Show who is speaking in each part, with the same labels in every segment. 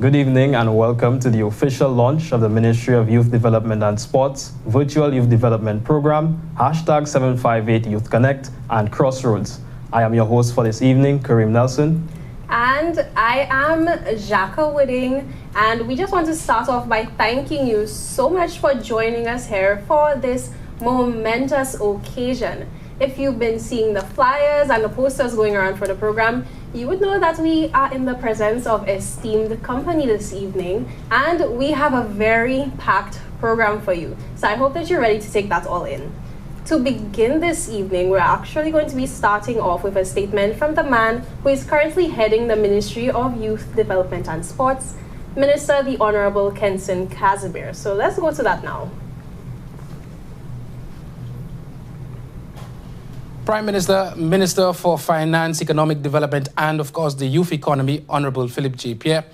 Speaker 1: Good evening and welcome to the official launch of the Ministry of Youth Development and Sports Virtual Youth Development Program, #758 Youth Connect and Crossroads. I am your host for this evening, Kareem Nelson.
Speaker 2: And I am Jacka Wooding, and we just want to start off by thanking you so much for joining us here for this momentous occasion. If you've been seeing the flyers and the posters going around for the program, you would know that we are in the presence of esteemed company this evening, and we have a very packed program for you. So I hope that you're ready to take that all in. To begin this evening, we're actually going to be starting off with a statement from the man who is currently heading the Ministry of Youth Development and Sports, Minister the Honorable Kenson Casimir. So let's go to that now.
Speaker 3: Prime Minister, Minister for Finance, Economic Development and, of course, the Youth Economy, Honorable Philip J. Pierre,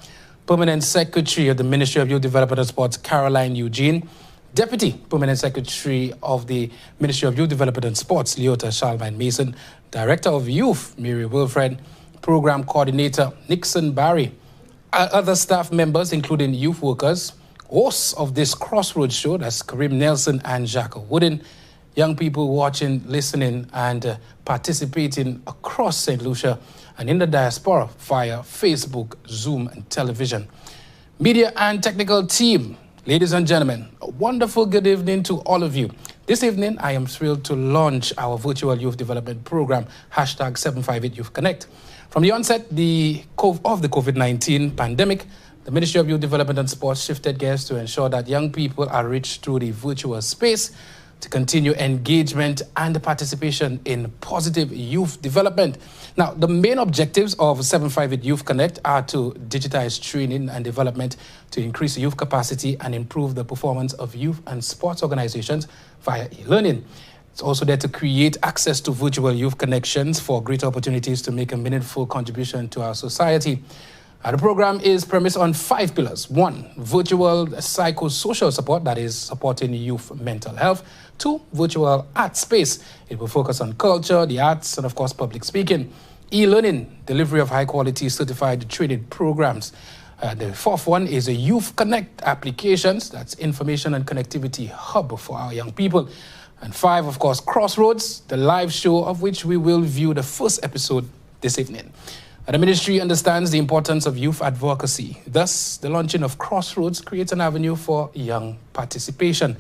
Speaker 3: Permanent Secretary of the Ministry of Youth Development and Sports, Caroline Eugene, Deputy Permanent Secretary of the Ministry of Youth Development and Sports, Leota Charlemagne Mason, Director of Youth, Mary Wilfred, Program Coordinator, Nixon Barry, other staff members, including youth workers, hosts of this Crossroads show, that's Kareem Nelson and Jacka Wooden, young people watching, listening, and participating across St. Lucia and in the diaspora via Facebook, Zoom, and television. Media and technical team, ladies and gentlemen, a wonderful good evening to all of you. This evening, I am thrilled to launch our virtual youth development program, #758 Youth Connect. From the onset of the COVID-19 pandemic, the Ministry of Youth Development and Sports shifted gears to ensure that young people are reached through the virtual space to continue engagement and participation in positive youth development. Now, the main objectives of 758 Youth Connect are to digitize training and development to increase youth capacity and improve the performance of youth and sports organizations via e-learning. It's also there to create access to virtual youth connections for greater opportunities to make a meaningful contribution to our society. The program is premised on 5 pillars. 1, virtual psychosocial support, that is supporting youth mental health. 2, virtual art space. It will focus on culture, the arts, and of course, public speaking. E-learning, delivery of high-quality certified training programs. The 4th one is a Youth Connect applications. That's information and connectivity hub for our young people. And 5, of course, Crossroads, the live show of which we will view the first episode this evening. The ministry understands the importance of youth advocacy. Thus, the launching of Crossroads creates an avenue for young participation.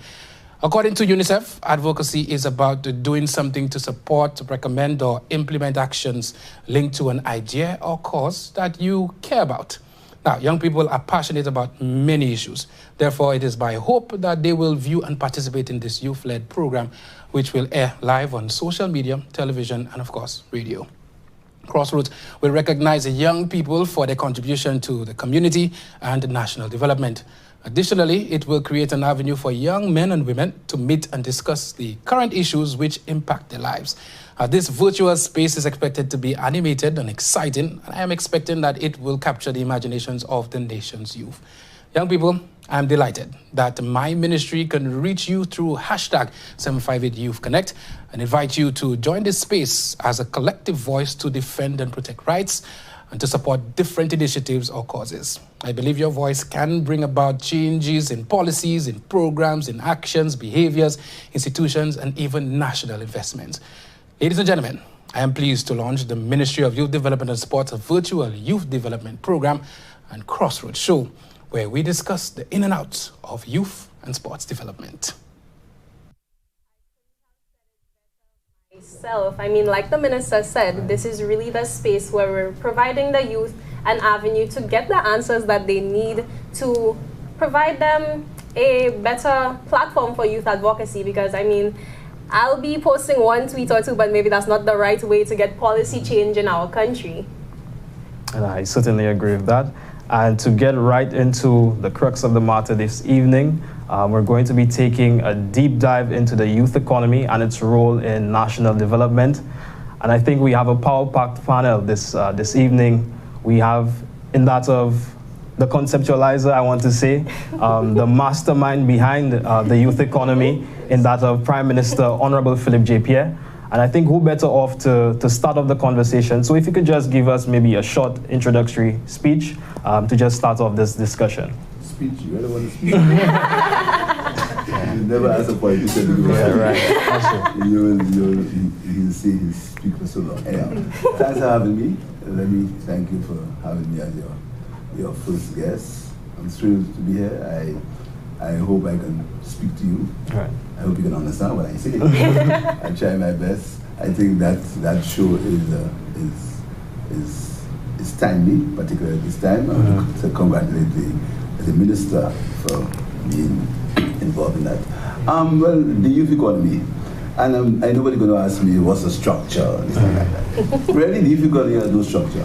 Speaker 3: According to UNICEF, advocacy is about doing something to support, recommend, or implement actions linked to an idea or cause that you care about. Now, young people are passionate about many issues. Therefore, it is by hope that they will view and participate in this youth-led program, which will air live on social media, television, and of course, radio. Crossroads will recognize young people for their contribution to the community and national development. Additionally, it will create an avenue for young men and women to meet and discuss the current issues which impact their lives. This virtual space is expected to be animated and exciting, and I am expecting that it will capture the imaginations of the nation's youth. Young people, I am delighted that my ministry can reach you through #758 Youth Connect and invite you to join this space as a collective voice to defend and protect rights and to support different initiatives or causes. I believe your voice can bring about changes in policies, in programs, in actions, behaviors, institutions, and even national investments. Ladies and gentlemen, I am pleased to launch the Ministry of Youth Development and Sports virtual youth development program and Crossroads show, where we discuss the in and outs of youth and sports development.
Speaker 2: I mean, like the minister said, this is really the space where we're providing the youth an avenue to get the answers that they need to provide them a better platform for youth advocacy. Because, I mean, I'll be posting one tweet or two, but maybe that's not the right way to get policy change in our country.
Speaker 1: And I certainly agree with that. And to get right into the crux of the matter this evening, we're going to be taking a deep dive into the youth economy and its role in national development. And I think we have a power-packed panel this evening. We have, in that of the conceptualizer, I want to say, the mastermind behind the youth economy, in that of Prime Minister Honorable Philip J. Pierre. And I think who better off to start off the conversation. So if you could just give us maybe a short introductory speech to just start off this discussion.
Speaker 4: Speech? You really want to speak? You never ask a politician to go.
Speaker 1: Yeah, right.
Speaker 4: He'll say he speak for so long. Anyhow, thanks for having me. Let me thank you for having me as your first guest. I'm thrilled to be here. I hope I can speak to you.
Speaker 1: Right.
Speaker 4: I hope you can understand what I say. I try my best. I think that show is timely, particularly this time. I want to congratulate the minister for being involved in that. Well, the youth economy, and I nobody going to ask me what's the structure, this thing like that. Really, the youth economy has no structure.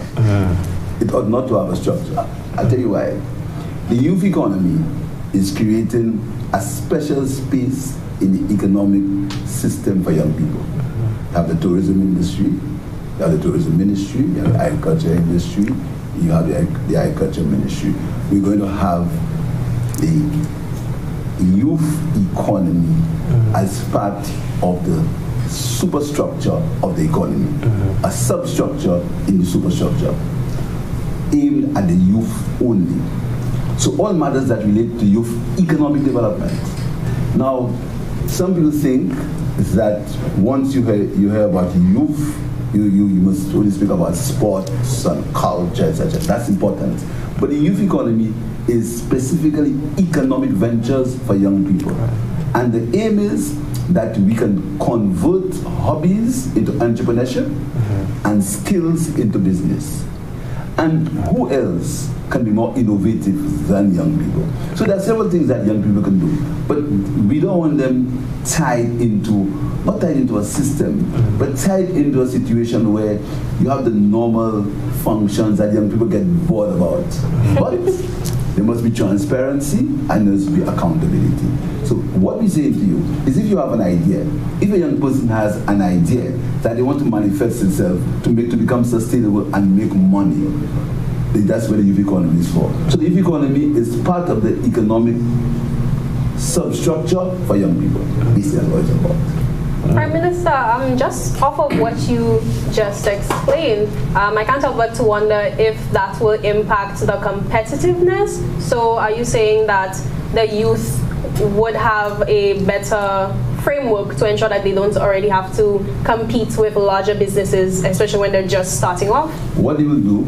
Speaker 4: It ought not to have a structure. I'll tell you why. The youth economy is creating a special space in the economic system for young people. You have the tourism industry, you have the tourism ministry, you have the agriculture industry, you have the agriculture ministry. We're going to have the youth economy as part of the superstructure of the economy, a substructure in the superstructure, aimed at the youth only. So all matters that relate to youth economic development. Now, some people think that once you hear about youth, you must only speak about sports and culture, etc. That's important. But the youth economy is specifically economic ventures for young people. And the aim is that we can convert hobbies into entrepreneurship and skills into business. And who else can be more innovative than young people? So there are several things that young people can do, but we don't want them not tied into a system, but tied into a situation where you have the normal functions that young people get bored about. But there must be transparency and there must be accountability. So what we're saying to you is, if you have an idea, if a young person has an idea that they want to manifest itself to become sustainable and make money, that's what the youth economy is for. So the youth economy is part of the economic substructure for young people. This is what it's about.
Speaker 2: Prime Minister, just off of what you just explained, I can't help but to wonder if that will impact the competitiveness. So are you saying that the youth would have a better framework to ensure that they don't already have to compete with larger businesses, especially when they're just starting off?
Speaker 4: What they will do,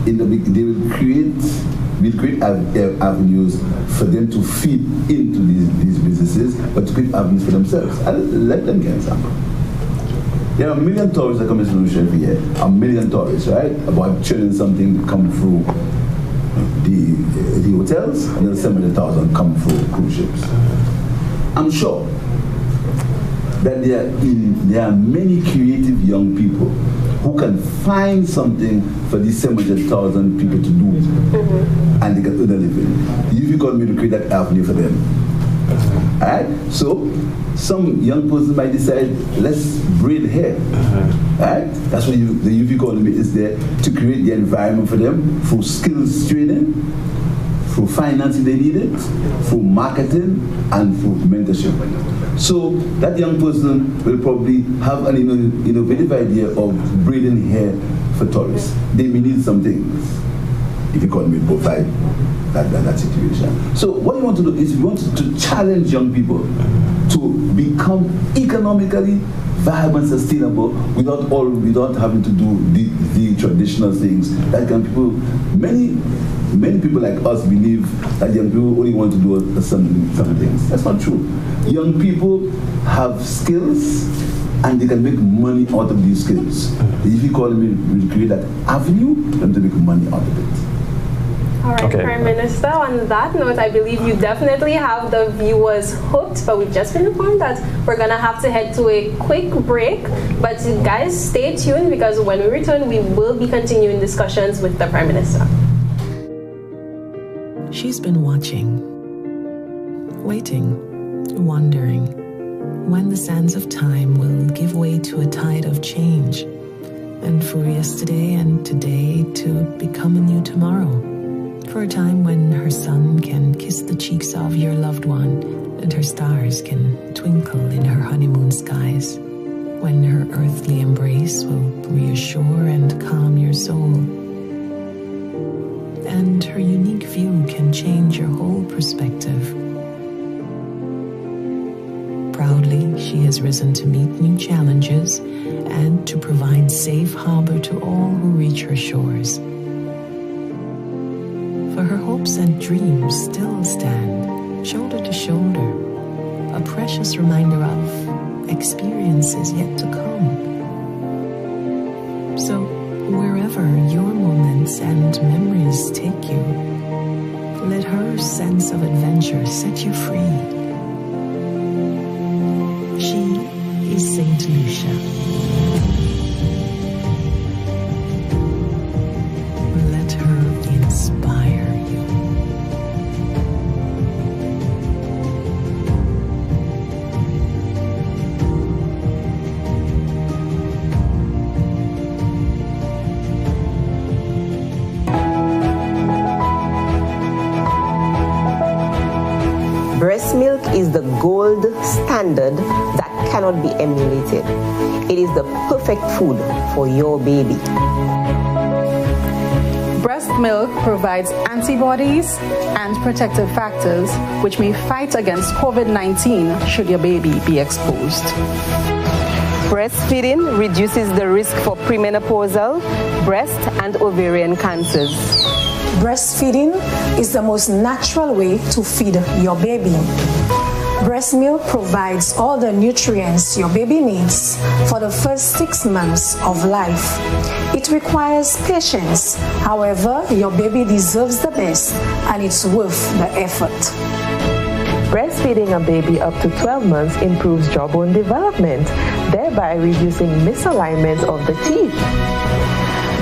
Speaker 4: they will create avenues for them to feed into these businesses, but to create avenues for themselves. And let them get an example. There are 1 million tourists that come into Lucia every year. 1 million tourists, right? About chilling something come through the hotels, and then 700,000 come through cruise ships. I'm sure that there are many creative young people who can find something for these 700,000 people to do, and they can earn a living. The youth economy to create that avenue for them. All right? So some young person might decide, let's braid hair. All right? That's what the youth economy is there to create the environment for them through skills training, through financing they need it, through marketing, and through mentorship. So that young person will probably have an innovative idea of braiding hair for tourists. They may need some things if economy provide that situation. So what you want to do is you want to challenge young people to become economically viable and sustainable without having to do the traditional things that young people, many people like us believe that young people only want to do some things. That's not true. Young people have skills and they can make money out of these skills. The youth economy will create that avenue for them to make money out of it.
Speaker 2: All right, okay. Prime Minister, on that note, I believe you definitely have the viewers hooked, but we've just been informed that we're going to have to head to a quick break. But guys, stay tuned, because when we return, we will be continuing discussions with the Prime Minister.
Speaker 5: She's been watching, waiting, wondering when the sands of time will give way to a tide of change, and for yesterday and today to become a new tomorrow. For a time when her sun can kiss the cheeks of your loved one and her stars can twinkle in her honeymoon skies. when her earthly embrace will reassure and calm your soul. And her unique view can change your whole perspective. Proudly, she has risen to meet new challenges and to provide safe harbor to all who reach her shores. For her hopes and dreams still stand, shoulder to shoulder, a precious reminder of experiences yet to come. So, wherever your moments and memories take you, let her sense of adventure set you free. She is Saint Lucia. Let her inspire you.
Speaker 6: Breast milk is the gold standard that cannot be emulated. It is the perfect food for your baby.
Speaker 7: Breast milk provides antibodies and protective factors which may fight against COVID-19 should your baby be exposed.
Speaker 6: Breastfeeding reduces the risk for premenopausal, breast and ovarian cancers.
Speaker 8: Breastfeeding is the most natural way to feed your baby. Breast milk provides all the nutrients your baby needs for the first 6 months of life. It requires patience. However, your baby deserves the best and it's worth the effort.
Speaker 9: Breastfeeding a baby up to 12 months improves jawbone development, thereby reducing misalignment of the teeth.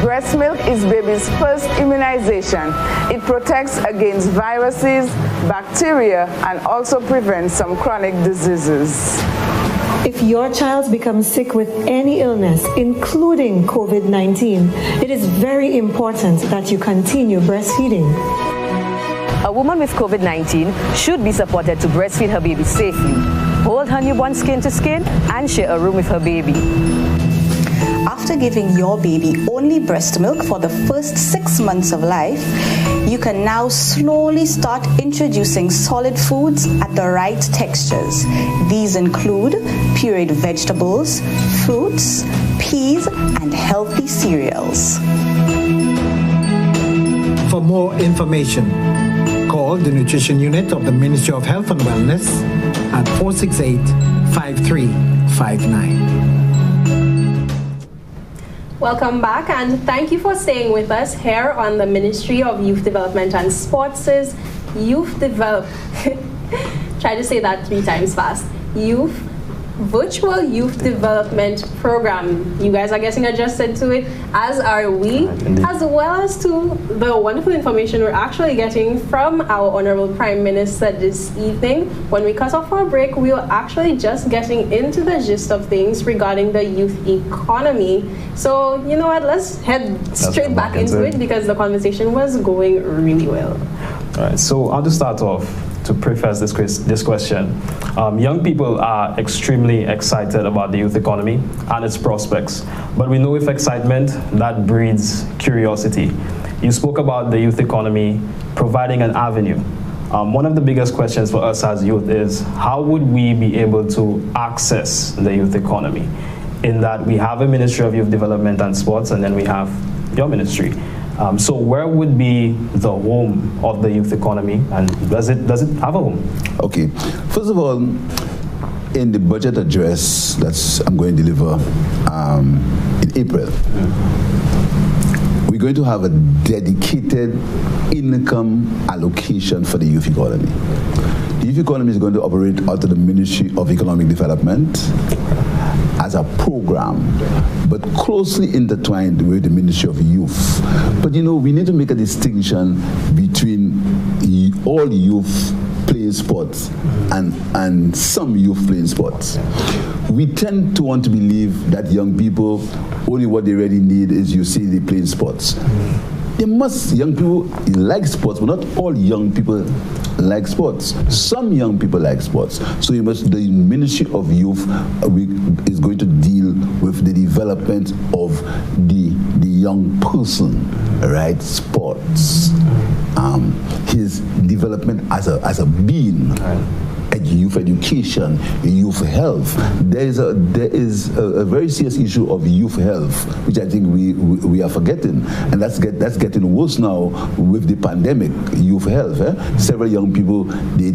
Speaker 10: Breast milk is baby's first immunization. It protects against viruses, bacteria, and also prevents some chronic diseases.
Speaker 11: If your child becomes sick with any illness, including COVID-19, it is very important that you continue breastfeeding.
Speaker 12: A woman with COVID-19 should be supported to breastfeed her baby safely, hold her newborn skin to skin, and share a room with her baby.
Speaker 13: After giving your baby only breast milk for the first 6 months of life, you can now slowly start introducing solid foods at the right textures. These include pureed vegetables, fruits, peas, and healthy cereals.
Speaker 14: For more information, call the Nutrition Unit of the Ministry of Health and Wellness at 468-5359.
Speaker 2: Welcome back and thank you for staying with us here on the Ministry of Youth Development and Sports' Youth Develop. Try to say that 3 times fast. Virtual Youth Development Program. You guys are getting adjusted to it, as are we, as well as to the wonderful information we're actually getting from our Honorable Prime Minister this evening. When we cut off for a break, we were actually just getting into the gist of things regarding the youth economy. So, you know what, let's head straight back into it because the conversation was going really well.
Speaker 1: All right, so I'll just start off. To preface this question, young people are extremely excited about the youth economy and its prospects, but we know with excitement that breeds curiosity. You spoke about the youth economy providing an avenue. One of the biggest questions for us as youth is how would we be able to access the youth economy? In that we have a Ministry of Youth Development and Sports and then we have your ministry. So where would be the home of the youth economy, and does it have a home?
Speaker 4: Okay, first of all, in the budget address that I'm going to deliver in April, we're going to have a dedicated income allocation for the youth economy. The youth economy is going to operate out of the Ministry of Economic Development as a program, but closely intertwined with the Ministry of Youth. But you know, we need to make a distinction between all youth playing sports and some youth playing sports. We tend to want to believe that young people, only what they really need is you see they playing sports. Young people like sports, but not all young people like sports. Some young people like sports. So the Ministry of Youth is going to deal with the development of the young person, right? Sports. His development as a being. Youth education, youth health. There is a very serious issue of youth health, which I think we are forgetting, and that's getting worse now with the pandemic. Youth health. Several young people they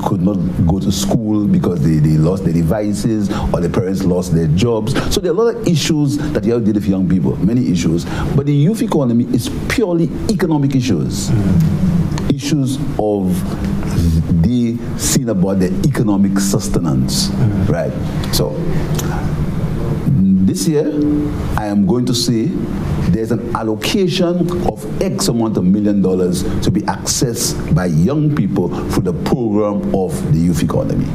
Speaker 4: could not go to school because they lost their devices or their parents lost their jobs. So there are a lot of issues that you have to deal with young people. Many issues, but the youth economy is purely economic issues. Issues of they seen about the economic sustenance, right? So this year, I am going to say there's an allocation of X amount of $1 million to be accessed by young people through the program of the youth economy.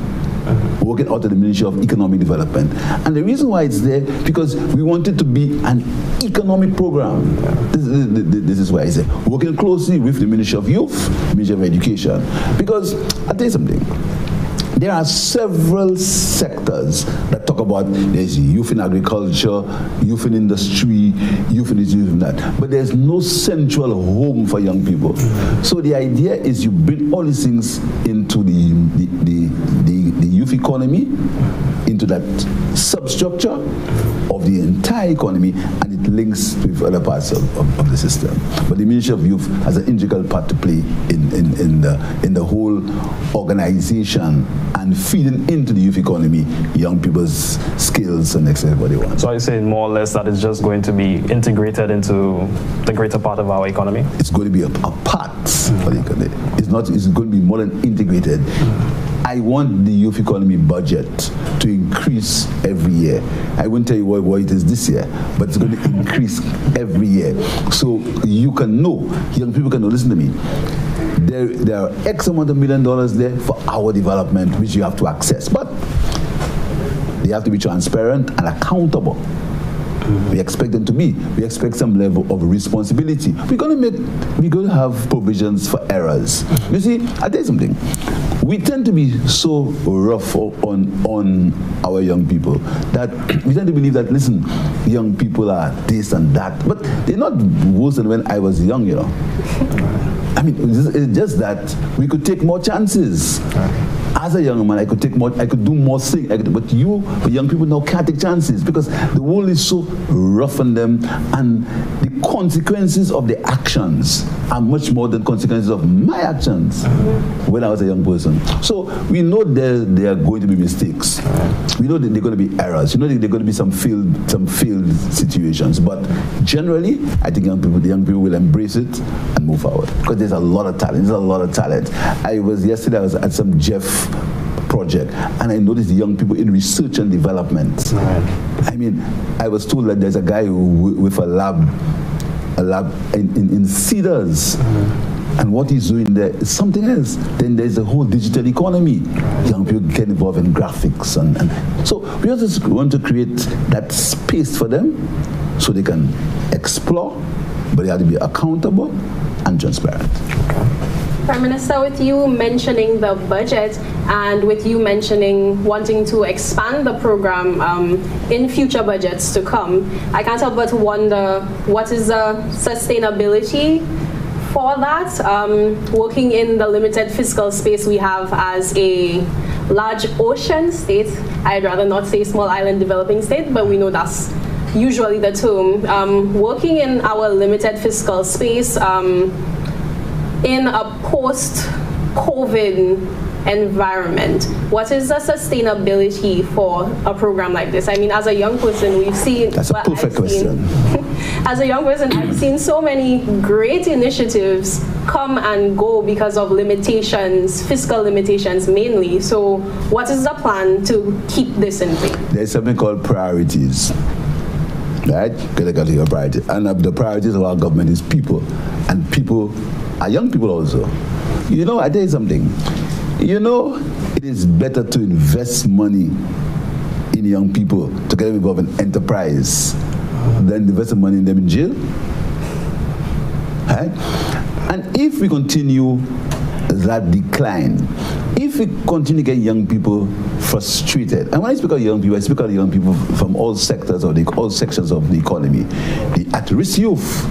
Speaker 4: Working out of the Ministry of Economic Development. And the reason why it's there, because we want it to be an economic program. This is why it's there. Working closely with the Ministry of Youth, Ministry of Education. Because, I'll tell you something. There are several sectors that talk about there's youth in agriculture, youth in industry, youth in this, youth in that. But there's no central home for young people. So the idea is you bring all these things into the youth economy, into that substructure of the entire economy, and it links with other parts of the system. But the Ministry of Youth has an integral part to play in the whole organization and feeding into the youth economy young people's skills and exactly what they want.
Speaker 1: So are you saying more or less that it's just going to be integrated into the greater part of our economy?
Speaker 4: It's going to be a part of the economy. It's going to be more than integrated. I want the youth economy budget to increase every year. I won't tell you what it is this year, but it's going to increase every year. So you can know, young people can know, listen to me, there are X amount of $1 million there for our development, which you have to access. But they have to be transparent and accountable. We expect them to be. We expect some level of responsibility. We're going to have provisions for errors. You see, I'll tell you something. We tend to be so rough on our young people that we tend to believe that, listen, young people are this and that, but they're not worse than when I was young, you know. I mean, it's just that we could take more chances. As a young man, I could do more things. But young people now can't take chances because the world is so rough on them, and the consequences of the actions are much more than consequences of my actions when I was a young person. So we know there are going to be mistakes. We know that there are going to be errors. You know, there are going to be some failed situations. But generally, I think the young people will embrace it and move forward because there's a lot of talent. Yesterday I was at some Jeff project, and I noticed the young people in research and development. I mean, I was told that there's a guy with a lab in Cedars, and what he's doing there is something else. Then there's a whole digital economy. Young people get involved in graphics, and so we also want to create that space for them so they can explore, but they have to be accountable and transparent.
Speaker 2: Prime Minister, with you mentioning the budget and with you mentioning wanting to expand the program in future budgets to come, I can't help but wonder what is the sustainability for that, working in the limited fiscal space we have as a large ocean state. I'd rather not say small island developing state, but we know that's usually the term. Working in our limited fiscal space, in a post-COVID environment, what is the sustainability for a program like this? I mean, as a young person, we've seen...
Speaker 4: That's a perfect question.
Speaker 2: As a young person, I've seen so many great initiatives come and go because of limitations, fiscal limitations mainly. So what is the plan to keep this in place?
Speaker 4: There's something called priorities. Right? Because I got your priority. And the priorities of our government is people. And people are young people also. You know, I tell you something. You know, it is better to invest money in young people to get them involved in enterprise than invest money in them in jail. Right? And if we continue that decline. If we continue to get young people frustrated, and when I speak of young people, I speak of young people from all sectors or all sections of the economy, the at-risk youth.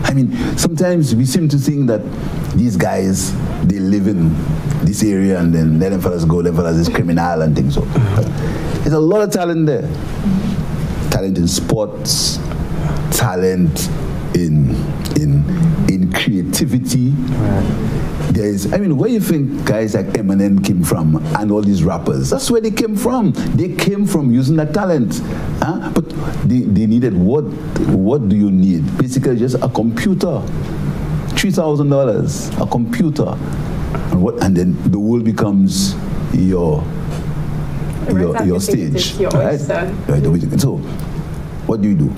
Speaker 4: I mean, sometimes we seem to think that these guys, they live in this area and then let them fellas go, them fellas is criminal and things so. There's a lot of talent there. Talent in sports, talent in creativity. There's, I mean, where you think guys like Eminem came from and all these rappers? That's where they came from. They came from using that talent. But they needed, what do you need? Basically just a computer. $3,000, a computer. And then the world becomes your stage. Right? So what do?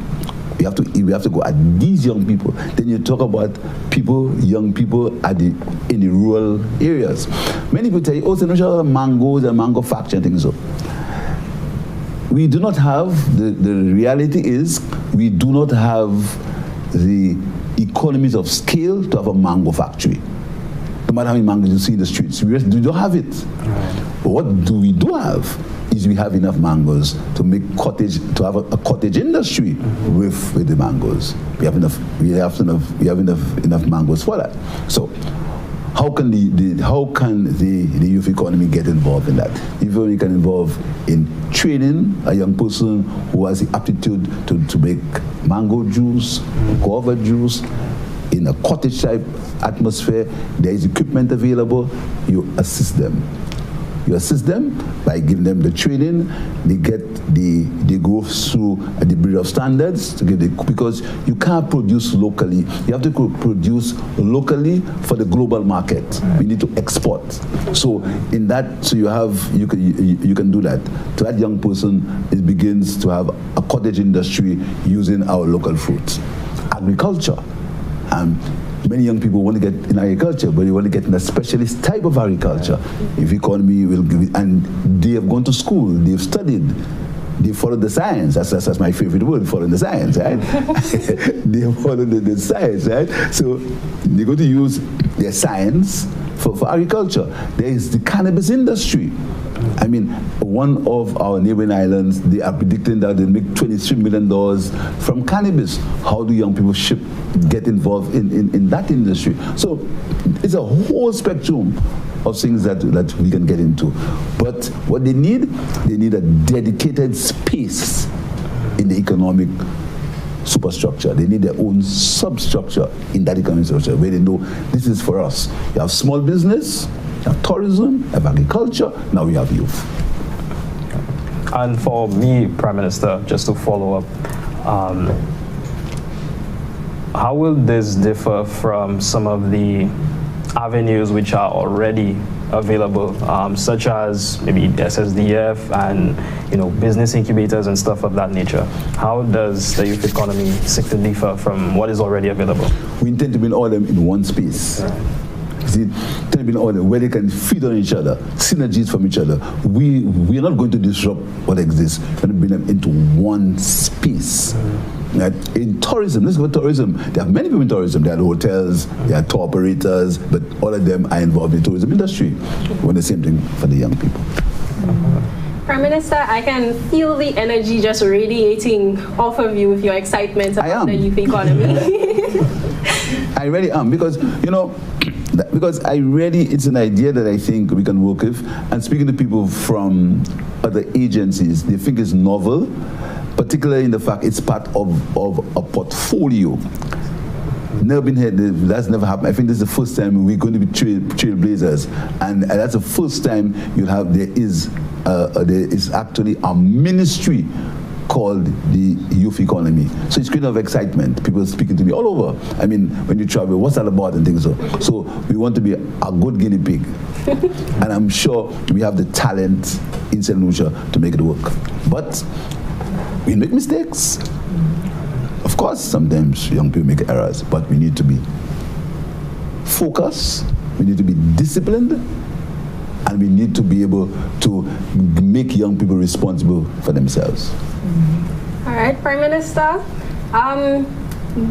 Speaker 4: We have to go at these young people. Then you talk about young people in the rural areas. Many people tell you, oh, so no mangoes and mango factory and things so. We do not have, the reality is, we do not have the economies of scale to have a mango factory. No matter how many mangoes you see in the streets, we don't have it. Right. But what we do have is we have enough mangoes to make to have a cottage industry with the mangoes. We have enough mangoes for that. So how can the youth economy get involved in that? If you can involve in training a young person who has the aptitude to make mango juice, guava juice, in a cottage type atmosphere, there is equipment available, you assist them. You assist them by giving them the training. They go through the Bureau of Standards to get because you can't produce locally. You have to produce locally for the global market. We need to export. So in that, so you can do that. To that young person, it begins to have a cottage industry using our local fruits. Agriculture. Many young people want to get in agriculture, but they want to get in a specialist type of agriculture. If economy will give it, and they have gone to school, they've studied, they followed the science. That's my favorite word, following the science, right? They have followed the science, right? So they're going to use their science for agriculture. There is the cannabis industry. I mean, one of our neighboring islands, they are predicting that they'll make $23 million from cannabis. How do young people get involved in that industry? So it's a whole spectrum of things that we can get into. But what they need a dedicated space in the economic superstructure. They need their own substructure in that economic structure where they know this is for us. You have small business, you have tourism, you have agriculture, now we have youth.
Speaker 1: And for me, Prime Minister, just to follow up, how will this differ from some of the avenues which are already available, such as maybe SSDF and business incubators and stuff of that nature? How does the youth economy seek to differ from what is already available? We intend to bring all of them in one space. Right. See, where they can feed on each other, synergies from each other. We are not going to disrupt what exists. We're going to bring them into one space. In tourism, let's go to tourism. There are many people in tourism. There are hotels, there are tour operators, but all of them are involved in the tourism industry. We want the same thing for the young people.
Speaker 2: Prime Minister, I can feel the energy just radiating off of you with your excitement about the youth economy.
Speaker 4: I really am, because it's an idea that I think we can work with. And speaking to people from other agencies, they think it's novel, particularly in the fact it's part of a portfolio. Never been here, that's never happened. I think this is the first time we're going to be trailblazers. And that's the first time there is actually a ministry called the youth economy. So it's kind of excitement. People speaking to me all over. I mean, when you travel, what's that about and things so. So we want to be a good guinea pig. And I'm sure we have the talent in St. Lucia to make it work. But we make mistakes. Of course, sometimes young people make errors, but we need to be focused, we need to be disciplined, and we need to be able to make young people responsible for themselves.
Speaker 2: All right, Prime Minister.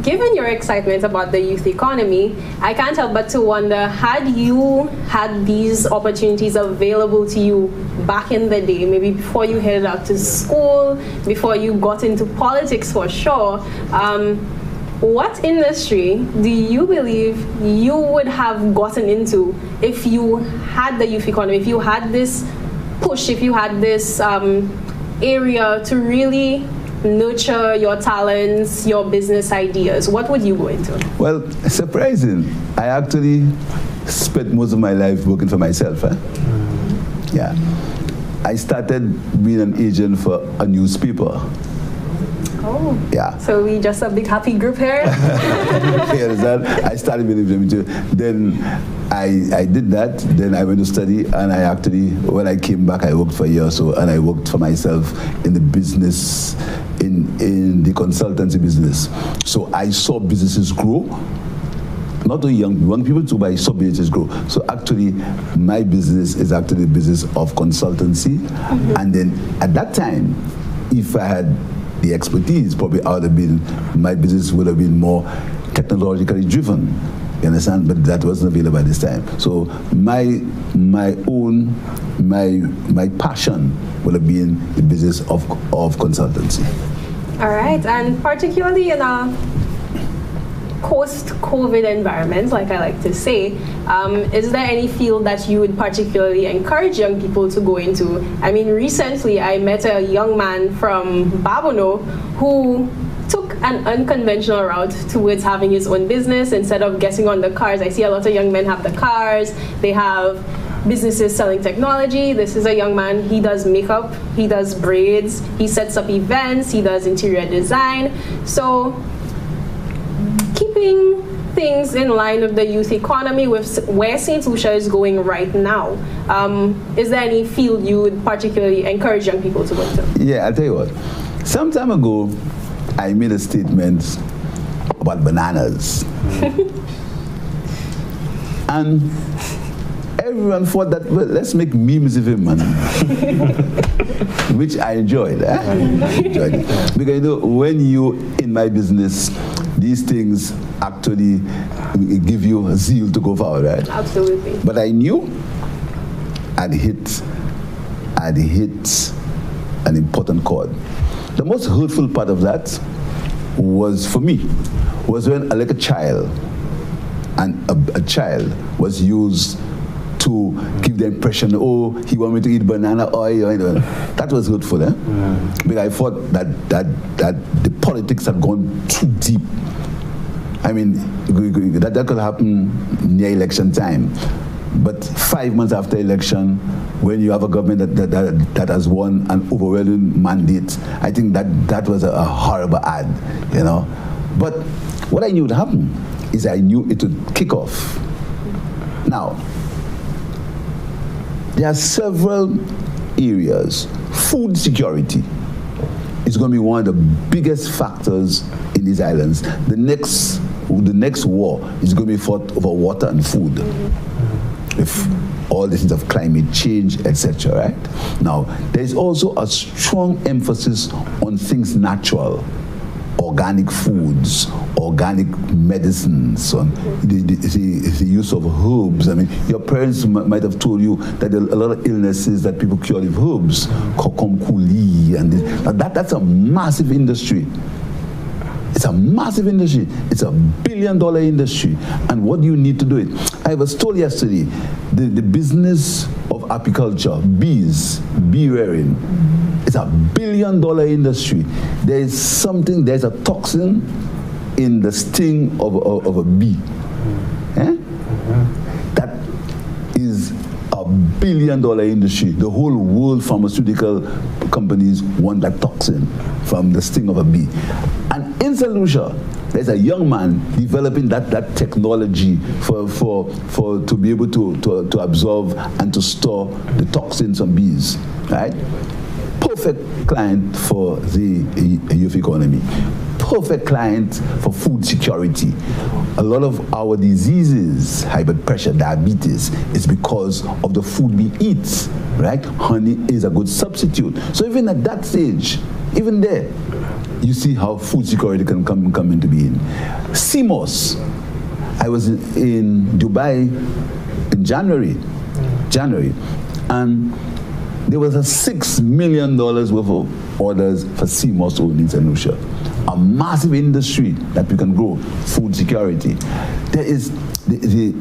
Speaker 2: given your excitement about the youth economy, I can't help but to wonder, had you had these opportunities available to you back in the day, maybe before you headed out to school, before you got into politics for sure, what industry do you believe you would have gotten into if you had the youth economy, if you had this push, if you had this area to really nurture your talents, your business ideas? What would you go into?
Speaker 4: Well, surprising. I actually spent most of my life working for myself. Yeah. I started being an agent for a newspaper.
Speaker 2: Oh.
Speaker 4: Yeah.
Speaker 2: So we just a big happy group here?
Speaker 4: You understand? I started with them. Then I did that. Then I went to study, and I actually, when I came back, I worked for a year or so, and I worked for myself in the business, in the consultancy business. So I saw businesses grow. Not only young people too, but I saw businesses grow. So actually, my business is actually the business of consultancy. And then at that time, if I had the expertise, probably my business would have been more technologically driven. You understand? But that wasn't available at this time. So my passion would have been the business of consultancy.
Speaker 2: All right, and particularly in a post-COVID environment, like I like to say, is there any field that you would particularly encourage young people to go into? I mean, recently I met a young man from Babono who took an unconventional route towards having his own business instead of getting on the cars. I see a lot of young men have the cars, they have businesses selling technology. This is a young man, he does makeup, he does braids, he sets up events, he does interior design. So keeping things in line with the youth economy, with where St. Lucia is going right now, is there any field you would particularly encourage young people to go into?
Speaker 4: Yeah, I'll tell you what. Some time ago, I made a statement about bananas. And everyone thought that, well, let's make memes of him, man. Which I enjoyed. Enjoyed it. Because you know, when you in my business, these things actually give you a zeal to go forward, right?
Speaker 2: Absolutely.
Speaker 4: But I knew I'd hit an important chord. The most hurtful part of that was, for me, was when like a child, and a child was used to give the impression, oh, he wanted me to eat banana oil. That was hurtful, eh? Because I thought that the politics had gone too deep. I mean, that could happen near election time. But 5 months after election, when you have a government that has won an overwhelming mandate, I think that was a horrible ad, you know. But what I knew would happen is I knew it would kick off. Now, there are several areas. Food security is going to be one of the biggest factors in these islands. The next war is going to be fought over water and food. If all this of climate change, etc., right? Now, there is also a strong emphasis on things natural, organic foods, organic medicines, on the use of herbs. I mean, your parents might have told you that there are a lot of illnesses that people cure with herbs, kokomkuli, and that's a massive industry. It's a massive industry. It's $1 billion industry. And what do you need to do it? I was told yesterday, the business of apiculture, bee rearing, it's $1 billion industry. There's a toxin in the sting of a bee. That is $1 billion industry. The whole world pharmaceutical companies want that toxin from the sting of a bee. And in St. Lucia, there's a young man developing that technology to be able to absorb and to store the toxins from bees, right? Perfect client for the youth economy. Perfect client for food security. A lot of our diseases, high blood pressure, diabetes, is because of the food we eat, right? Honey is a good substitute. So even at that stage, even there, you see how food security can come into being. CMOS. I was in Dubai in January, and there was a $6 million worth of orders for CMOS only in St. Lucia. A massive industry that we can grow, food security. There is the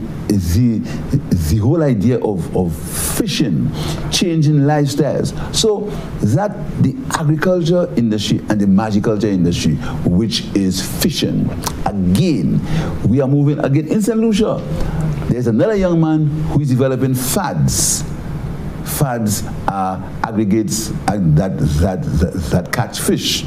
Speaker 4: whole idea of fishing, changing lifestyles. So that the agriculture industry and the magiculture industry, which is fishing, again, we are moving again in St. Lucia. There's another young man who is developing fads. Fads are aggregates that catch fish.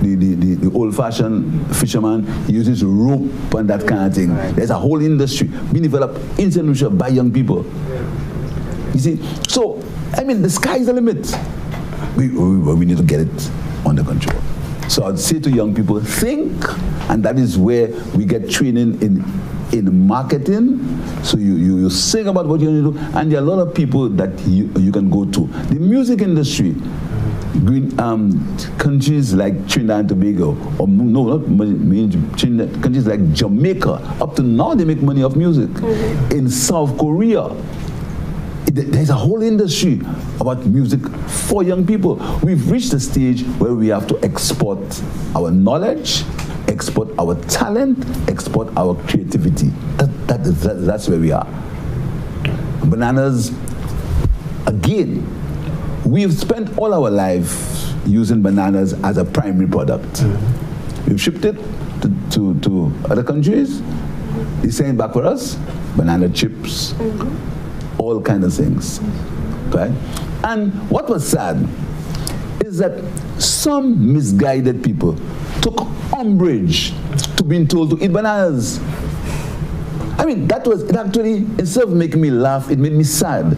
Speaker 4: The old-fashioned fisherman uses rope and that kind of thing. There's a whole industry being developed in St. Lucia by young people. You see, so I mean, the sky is the limit. We need to get it under control. So I'd say to young people, think, and that is where we get training in marketing. So you sing about what you need to do, and there are a lot of people that you can go to. The music industry. Countries like Trinidad and Tobago, or no, not Trinidad, countries like Jamaica, up to now they make money off music. In South Korea, there's a whole industry about music for young people. We've reached a stage where we have to export our knowledge, export our talent, export our creativity. That's where we are. Bananas, again, we've spent all our life using bananas as a primary product. We've shipped it to other countries. They send it back for us, banana chips, all kinds of things. Okay? And what was sad is that some misguided people took umbrage to being told to eat bananas. I mean, it actually, instead of making me laugh, it made me sad.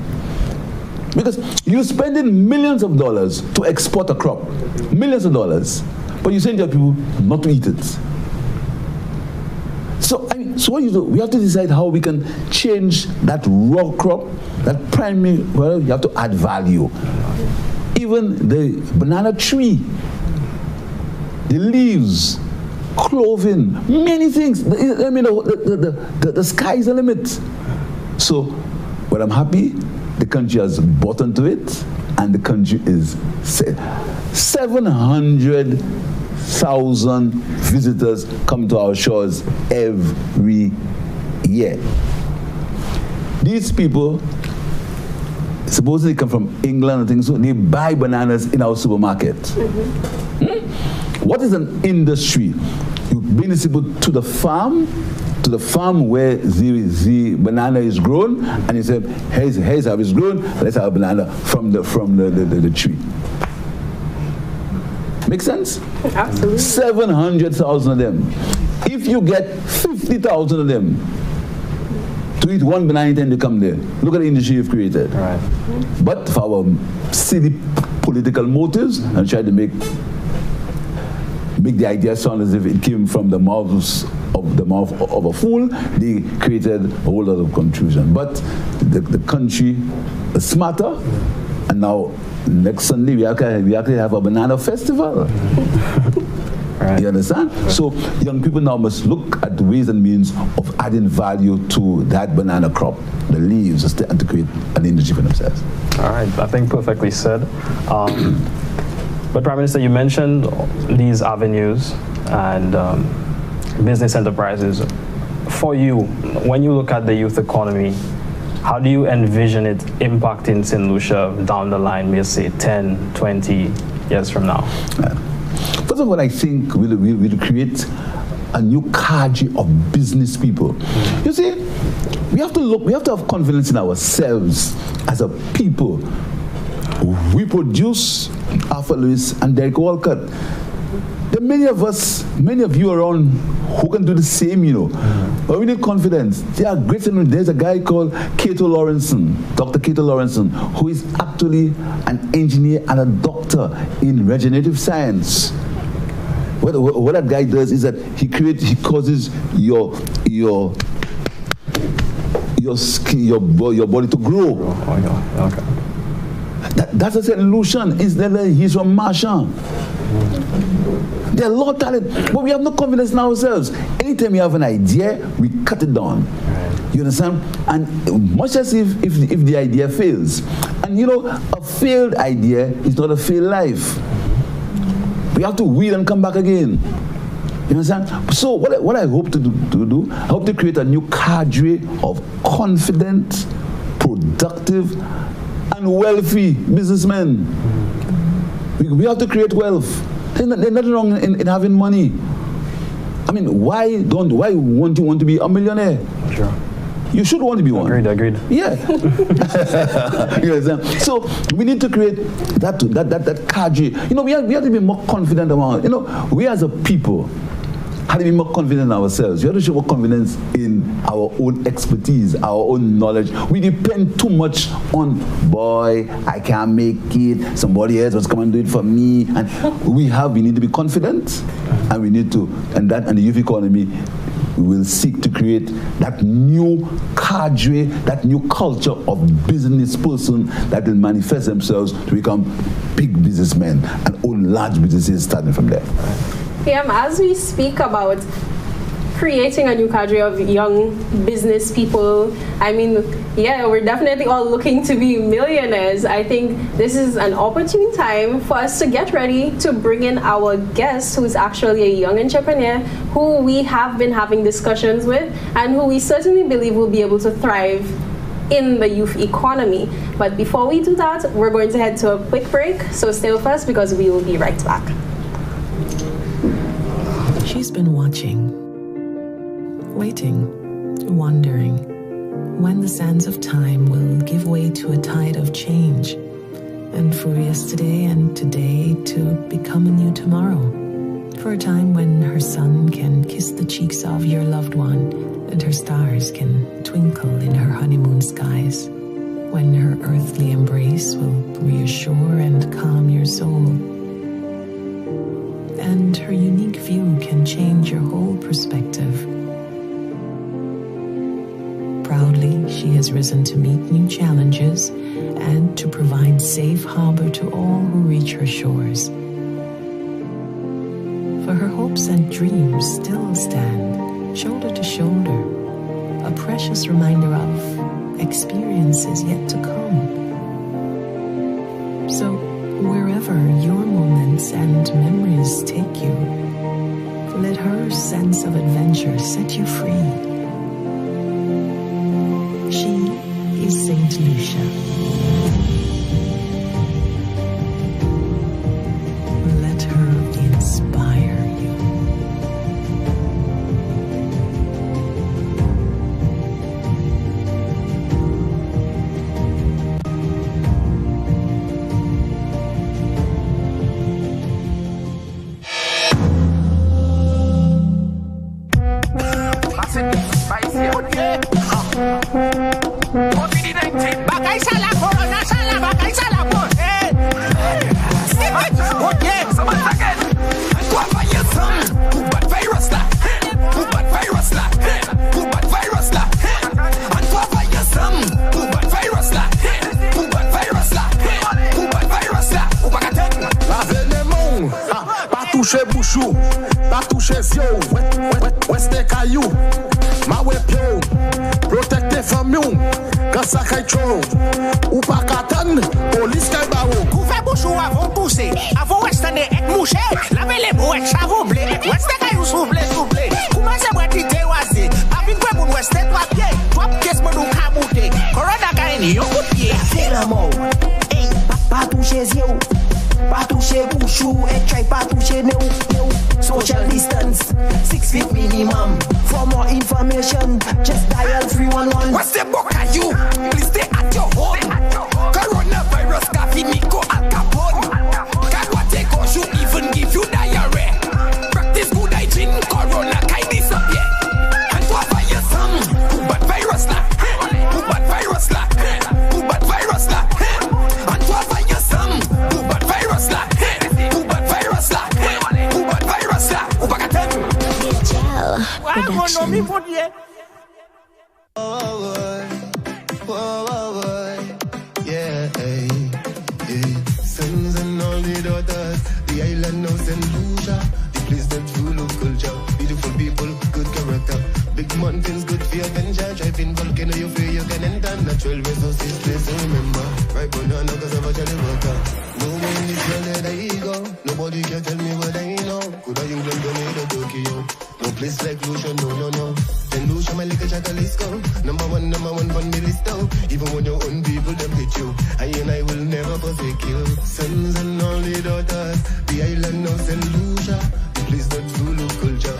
Speaker 4: Because you're spending millions of dollars to export a crop, millions of dollars, but you send your people not to eat it. So, I mean, so what do you do? We have to decide how we can change that raw crop, that primary, well, you have to add value. Even the banana tree, the leaves, clothing, many things. I mean, the sky is the limit. So, well, I'm happy. The country has bought into it, and the country is 700,000 visitors come to our shores every year. These people supposedly come from England and things, so they buy bananas in our supermarket. What is an industry? You bring these people to the farm where the banana is grown, and you say, here's how it's grown, let's have a banana from the tree. Make sense?
Speaker 2: Absolutely.
Speaker 4: 700,000 of them. If you get 50,000 of them to eat one banana, then they come there. Look at the industry you've created.
Speaker 1: Right.
Speaker 4: But for our silly political motives, and try to make the idea sound as if it came from the mouth of a fool, they created a whole lot of confusion. But the country is smarter, and now next Sunday we actually have a banana festival. Right. You understand? So young people now must look at the ways and means of adding value to that banana crop, the leaves, and to create an industry for themselves.
Speaker 1: All right, I think perfectly said. But Prime Minister, you mentioned these avenues and business enterprises. For you, when you look at the youth economy, how do you envision it impacting St. Lucia down the line, may say 10, 20 years from now?
Speaker 4: First of all, I think we'll create a new cadre of business people. You see, we have to have confidence in ourselves as a people. We produce Arthur Lewis and Derek Walcott. There are many of you around who can do the same, you know. But we need confidence. There are great. There's a guy called Cato Lawrenson, Dr. Cato Lawrenson, who is actually an engineer and a doctor in regenerative science. What that guy does is that he causes your body to grow.
Speaker 1: Okay.
Speaker 4: That's a St. Lucian. He's from Marchand. There are a lot of talent, but we have no confidence in ourselves. Anytime we have an idea, we cut it down. You understand? And much as if the idea fails. And you know, a failed idea is not a failed life. We have to wheel and come back again. You understand? So what I hope to do, I hope to create a new cadre of confident, productive, and wealthy businessmen. We have to create wealth. There's nothing wrong in having money. I mean, why won't you want to be a millionaire? Sure. You should want to be one.
Speaker 1: Agreed.
Speaker 4: Yeah. You understand? So we need to create that cadre. You know, we have to be more confident about. You know, we as a people have to be more confident in ourselves. We have to show more confidence in our own expertise, our own knowledge. We depend too much on, boy, I can't make it. Somebody else must come and do it for me. And we need to be confident, and we need to, and the youth economy, we will seek to create that new cadre, that new culture of business person that will manifest themselves to become big businessmen and own large businesses starting from there.
Speaker 2: As we speak about creating a new cadre of young business people, I mean, we're definitely all looking to be millionaires. I think this is an opportune time for us to get ready to bring in our guest, who's actually a young entrepreneur, who we have been having discussions with, and who we certainly believe will be able to thrive in the youth economy. But before we do that, we're going to head to a quick break, so stay with us because we will be right back.
Speaker 5: She's been watching, waiting, wondering when the sands of time will give way to a tide of change, and for yesterday and today to become a new tomorrow, for a time when her sun can kiss the cheeks of your loved one and her stars can twinkle in her honeymoon skies, when her earthly embrace will reassure and calm your soul, and her unique view can change your whole perspective. Proudly, she has risen to meet new challenges and to provide safe harbor to all who reach her shores. For her hopes and dreams still stand shoulder to shoulder, a precious reminder of experiences yet to come. So, wherever your moments and memories take you, let her sense of adventure set you free. She is Saint Lucia. Let her inspire you.
Speaker 15: toucher bouchou, pas toucher zio, oueste caillou, ma wepio, protect tes familles, quand ça caille ou pas katan, police caille bao.
Speaker 16: Couvre bouchou avant pousser, avant oueste et moucher, lavez les mots et savoublé, oueste caillou soublé. Comment c'est moi qui t'ai oisé, avec quoi mon oueste toi pied, toi qu'est-ce que nous camouté, corona caille yo coup de pied.
Speaker 17: C'est la mort, hey, pas toucher zio. Pas toucher bouchou et try pas toucher no. Social distance, 6 feet minimum. For more information, just dial 311.
Speaker 16: What's the book at you? Please stay at your home. Coronavirus coffee Nico Al Capone. Can what take on you even give you diarrhea? Practice good hygiene, corona can disappear. And what virus who bad virus la? Who bad virus la? Who bad virus la? And what virus who bad virus la? Who bad virus la? Who bad virus la? Who bad
Speaker 17: Production.
Speaker 18: Sons and all the daughters, the island now St. Lucia, the place that's full of culture, beautiful people, good character, big mountains, good for adventure, driving volcano, you feel you can enter, natural resources, place to remember, right banana, cause I'm a jelly worker, no way in this world that I go, nobody can tell me what I know, could I England go to Tokyo, no place like Lucia, no, St. Lucia, my little chacalisco, number one on me list down, even when your own people them hit you, I will never forsake you. Sons and all the daughters, the island of St. Lucia, the place that's full of culture.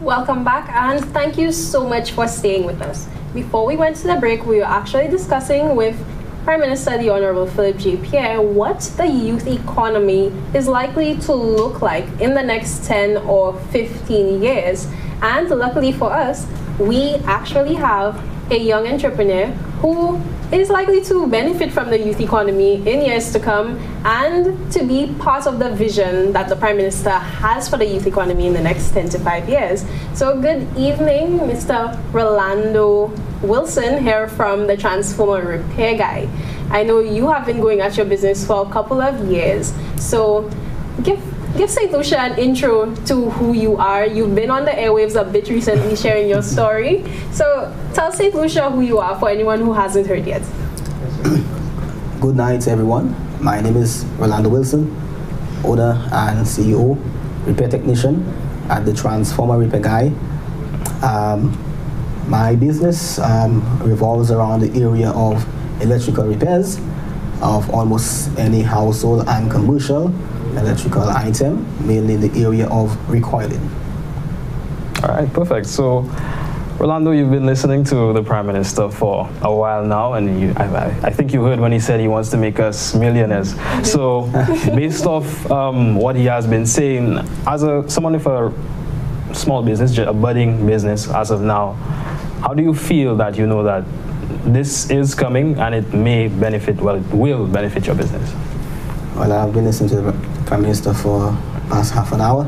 Speaker 2: Welcome back, and thank you so much for staying with us. Before we went to the break, we were actually discussing with Prime Minister the Honorable Philip J. Pierre what the youth economy is likely to look like in the next 10 or 15 years. And luckily for us, we actually have a young entrepreneur who is likely to benefit from the youth economy in years to come and to be part of the vision that the Prime Minister has for the youth economy in the next 10 to 5 years. So good evening, Mr. Rolando Wilson here from the Transformer Repair Guy. I know you have been going at your business for a couple of years, so give St. Lucia an intro to who you are. You've been on the airwaves a bit recently sharing your story. So tell St. Lucia who you are for anyone who hasn't heard yet.
Speaker 19: Good night, everyone. My name is Rolando Wilson, owner and CEO, repair technician at the Transformer Repair Guy. My business revolves around the area of electrical repairs of almost any household and commercial electrical item, mainly in the area of recoiling.
Speaker 1: All right, perfect. So, Rolando, you've been listening to the Prime Minister for a while now, and I think you heard when he said he wants to make us millionaires. So, based off what he has been saying, as someone with a small business, a budding business as of now, how do you feel that you know that this is coming and it may benefit, well, it will benefit your business?
Speaker 19: Well, I've been listening to the Prime Minister for the past half an hour,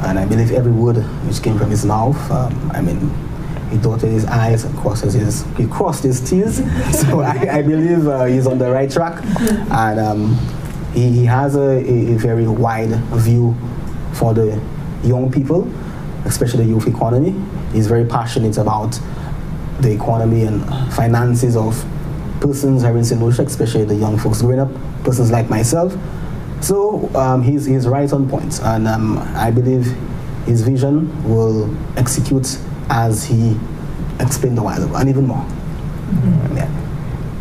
Speaker 19: and I believe every word which came from his mouth, he dotted his I's and he crossed his T's. So I believe he's on the right track, and he has a very wide view for the young people, especially the youth economy. He's very passionate about the economy and finances of persons here in St. Lucia, especially the young folks growing up, persons like myself. So he's right on point, and I believe his vision will execute as he explained a while ago, and even more. Yeah.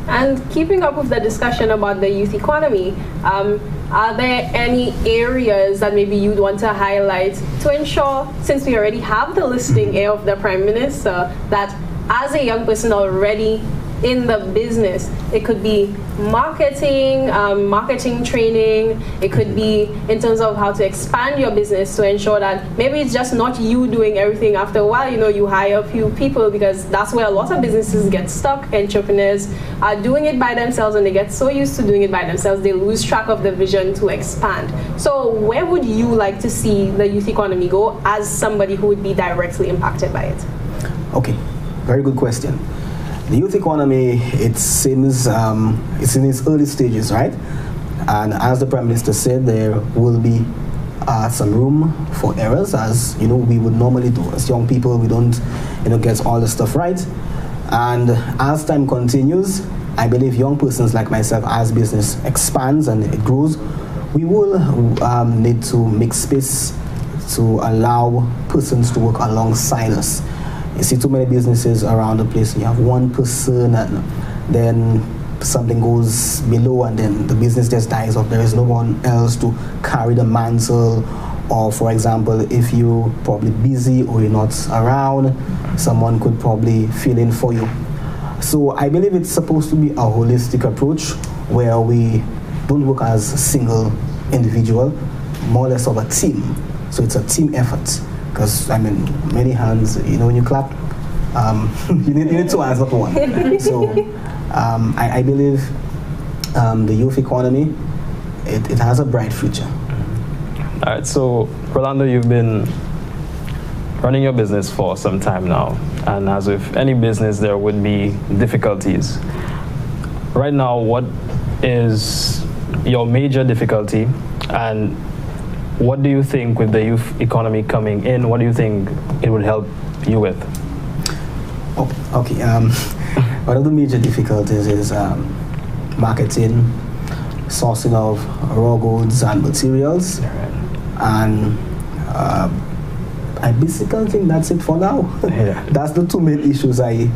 Speaker 2: And keeping up with the discussion about the youth economy, are there any areas that maybe you'd want to highlight to ensure, since we already have the listing here of the Prime Minister, that as a young person already in the business, it could be marketing, marketing training, it could be in terms of how to expand your business to ensure that maybe it's just not you doing everything. After a while, you hire a few people, because that's where a lot of businesses get stuck. Entrepreneurs are doing it by themselves, and they get so used to doing it by themselves, they lose track of the vision to expand. So where would you like to see the youth economy go as somebody who would be directly impacted by it?
Speaker 19: Okay, very good question. The youth economy, it seems it's in its early stages, right? And as the Prime Minister said, there will be some room for errors, as we would normally do. As young people, we don't get all the stuff right. And as time continues, I believe young persons like myself, as business expands and it grows, we will need to make space to allow persons to work alongside us. You see too many businesses around the place. You have one person, and then something goes below, and then the business just dies off. There is no one else to carry the mantle. Or, for example, if you're probably busy or you're not around, someone could probably fill in for you. So I believe it's supposed to be a holistic approach where we don't work as a single individual, more or less of a team. So it's a team effort. Because, many hands, when you clap, you need two hands, not one. So I believe the youth economy, it has a bright future.
Speaker 1: All right, so Rolando, you've been running your business for some time now, and as with any business, there would be difficulties. Right now, what is your major difficulty, and what do you think with the youth economy coming in, what do you think it would help you with?
Speaker 19: Oh, okay. One of the major difficulties is marketing, sourcing of raw goods and materials, and I basically think that's it for now.
Speaker 1: Yeah.
Speaker 19: That's the two main issues I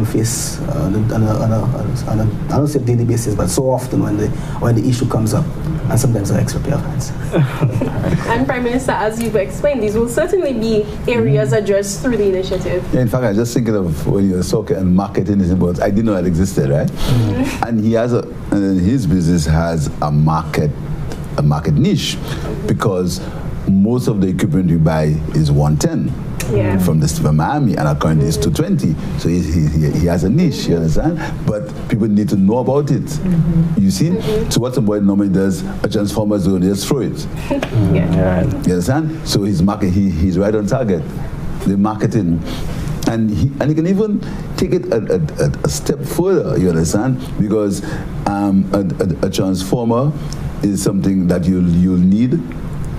Speaker 19: face on a I don't say daily basis, but so often when the issue comes up, and sometimes an extra pair of hands.
Speaker 2: And Prime Minister, as you've explained, these will certainly be areas addressed through the initiative.
Speaker 4: Yeah, in fact, I was just thinking of when you were talking and marketing is important. I didn't know it existed, right? And he has his business has a market niche, because most of the equipment you buy is 110 from Miami, and currently it's 220. So he has a niche, you understand? But people need to know about it. You see? So what somebody normally does, a transformer is going to just throw it. You understand? So his market, he's right on target. The marketing. And he can even take it a step further, you understand? Because a transformer is something that you'll need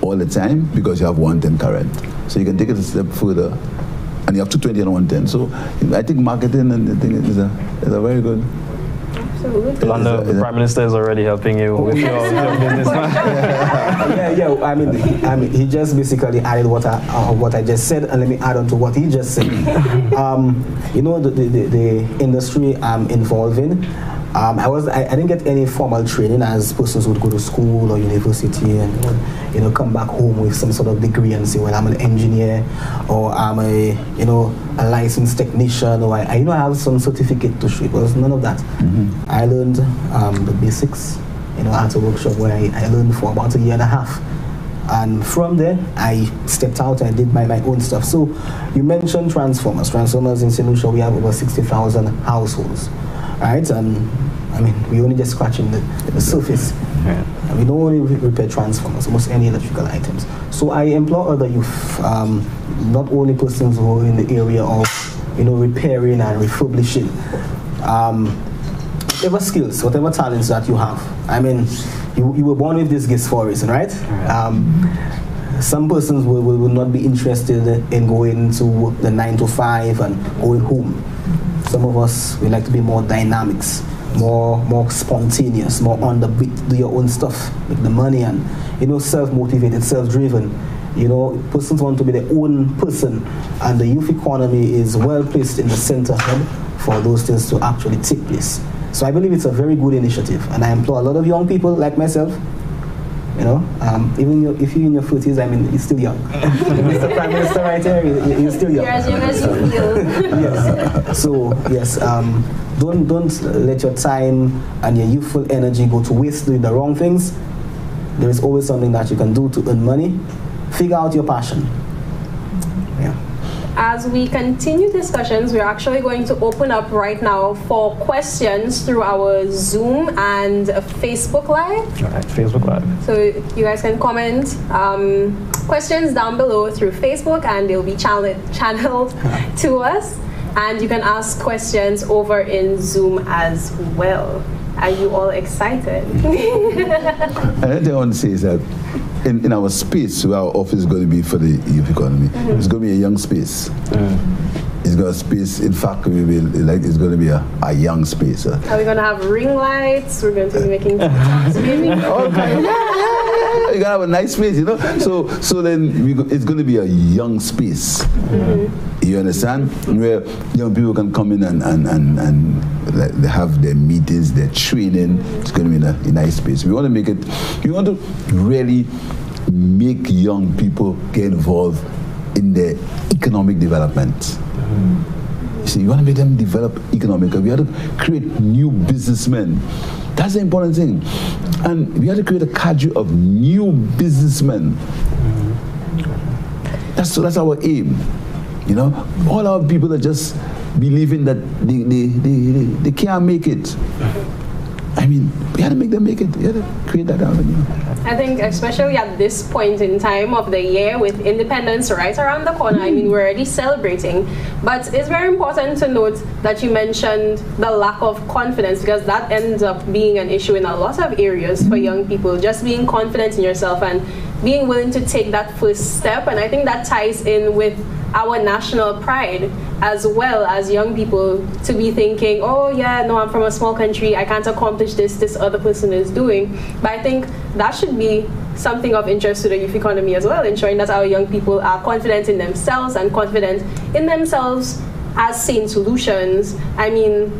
Speaker 4: all the time, because you have 110 current. So you can take it a step further, and you have 220 and 110. So I think marketing and the thing is a very good.
Speaker 2: Absolutely.
Speaker 1: The Prime Minister is already helping you with your business.
Speaker 19: I mean, he just basically added what I just said, and let me add on to what he just said. You know, the industry I'm involved in, I didn't get any formal training as persons would go to school or university and come back home with some sort of degree and say, well, I'm an engineer, or I'm a licensed technician, or I have some certificate to show. It was none of that. I learned the basics, at a workshop where I learned for about a year and a half. And from there, I stepped out and I did my own stuff. So you mentioned transformers. Transformers in St. Lucia, we have over 60,000 households. Right, and I mean, we only just scratching the surface. And we don't only repair transformers, almost any electrical items. So I employ other youth, not only persons who are in the area of, repairing and refurbishing. Whatever skills, whatever talents that you have. I mean, you were born with this gift for a reason, right? Some persons will not be interested in going to work the 9 to 5 and going home. Some of us, we like to be more dynamics, more spontaneous, more on the beat, do your own stuff, make the money, and self-motivated, self-driven. Persons want to be their own person, and the youth economy is well placed in the center for those things to actually take place. So I believe it's a very good initiative, and I employ a lot of young people like myself. Even if you're in your 40s, I mean, you're still young. Mr. Prime Minister right here, you're still young.
Speaker 2: You're as young as you feel.
Speaker 19: Yes. So, yes, don't let your time and your youthful energy go to waste doing the wrong things. There is always something that you can do to earn money. Figure out your passion.
Speaker 2: As we continue discussions, we're actually going to open up right now for questions through our Zoom and Facebook Live.
Speaker 1: All right, Facebook Live.
Speaker 2: So you guys can comment questions down below through Facebook, and they'll be channeled to us. And you can ask questions over in Zoom as well. Are you all excited?
Speaker 4: Another thing I want to say is that in our space where our office is going to be for the youth economy, it's going to be a young space. It's got a space, in fact, it's going to be a young space.
Speaker 2: Are we going to have ring lights? We're going to be making TikToks, maybe?
Speaker 4: You gotta have a nice space, So then it's going to be a young space. You understand? Where young people can come in and they have their meetings, their training. It's going to be in a nice space. We want to really make young people get involved in their economic development. You see, you want to make them develop economically. We have to create new businessmen. That's the important thing. And we have to create a cadre of new businessmen. That's our aim. All our people are just believing that they can't make it. I mean, we had to make them make it. We had to create that avenue.
Speaker 2: I think especially at this point in time of the year with independence right around the corner, I mean, we're already celebrating. But it's very important to note that you mentioned the lack of confidence, because that ends up being an issue in a lot of areas for young people. Just being confident in yourself and being willing to take that first step. And I think that ties in with our national pride, as well as young people to be thinking, oh yeah, no, I'm from a small country, I can't accomplish this other person is doing. But I think that should be something of interest to the youth economy as well, ensuring that our young people are confident in themselves and confident in themselves as seeing solutions. I mean,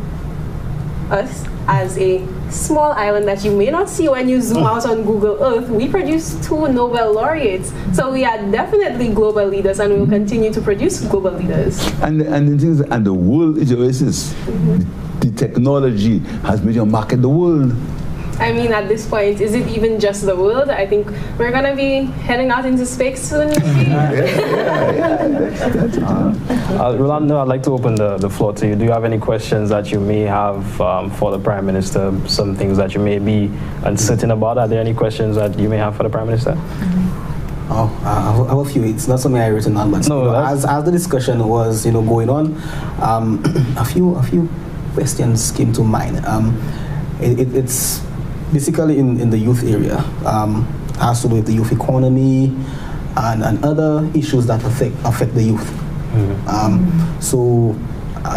Speaker 2: us as a small island that you may not see when you zoom out on Google Earth, we produce 2 Nobel laureates. So we are definitely global leaders, and we will continue to produce global leaders.
Speaker 4: And the things, and the world is your oasis. The technology has made you market the world.
Speaker 2: I mean, at this point, is it even just the world? I think we're going to be heading out into space soon.
Speaker 1: Rolando, I'd like to open the floor to you. Do you have any questions that you may have for the Prime Minister? Some things that you may be uncertain about? Are there any questions that you may have for the Prime Minister?
Speaker 19: Oh, I have a few. It's not something I written on, but no, as the discussion was going on, a few questions came to mind. It's basically in the youth area, has to do with the youth economy and other issues that affect the youth. So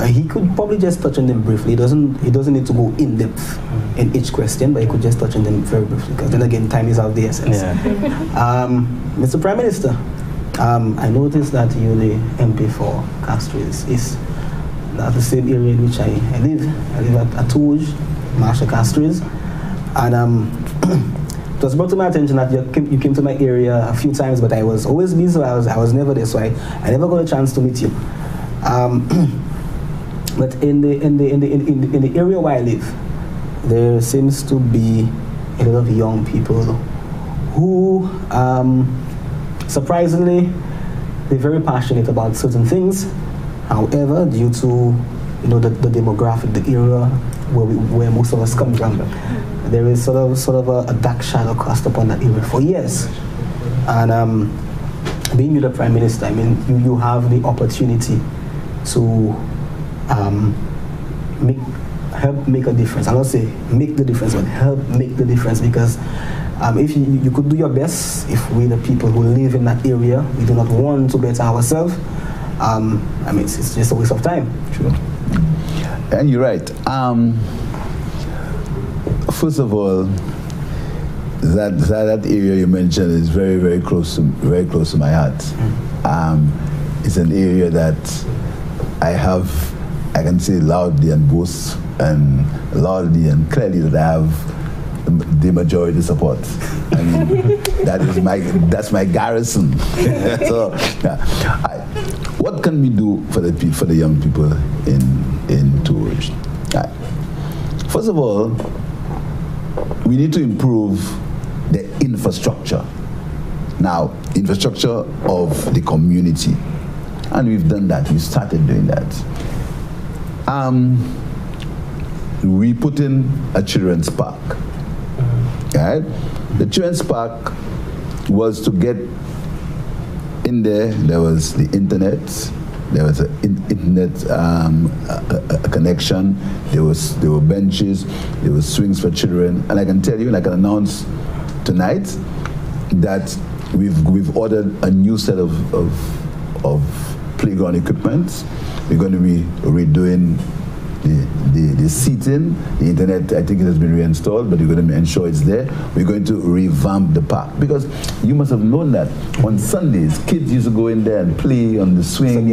Speaker 19: he could probably just touch on them briefly. He doesn't need to go in depth in each question, but he could just touch on them very briefly, because then again, time is of the essence. Mr. Prime Minister, I noticed that you're the MP for Crossroads. Is that's the same area in which I live. I live at Touge, Marshall Crossroads. And it was brought to my attention that you came to my area a few times, but I was always busy, so I was never there, so I never got a chance to meet you. But in the area where I live, there seems to be a lot of young people who, surprisingly, they're very passionate about certain things. However, due to the demographic, the era where most of us come from, there is sort of a dark shadow cast upon that area for years. And being you the Prime Minister, I mean, you have the opportunity to help make a difference. I don't say make the difference, but help make the difference, because if you could do your best, if we the people who live in that area, we do not want to better ourselves, I mean, it's just a waste of time.
Speaker 4: Sure. And you're right. First of all, that area you mentioned is very, very close to my heart. It's an area that I can say loudly and boast and loudly and clearly that I have the majority support. I mean, that's my garrison. So, what can we do for the young people in Touge? First of all, we need to improve the infrastructure. Now, infrastructure of the community. And we've done that. We started doing that. We put in a children's park. Right? The children's park was to get in there. There was the internet. There was an internet a connection. There were benches. There were swings for children. And I can tell you, and I can announce tonight that we've ordered a new set of playground equipment. We're going to be redoing the seating. The internet, I think it has been reinstalled, but we're going to ensure it's there. We're going to revamp the park, because you must have known that on Sundays, kids used to go in there and play on the swings. Some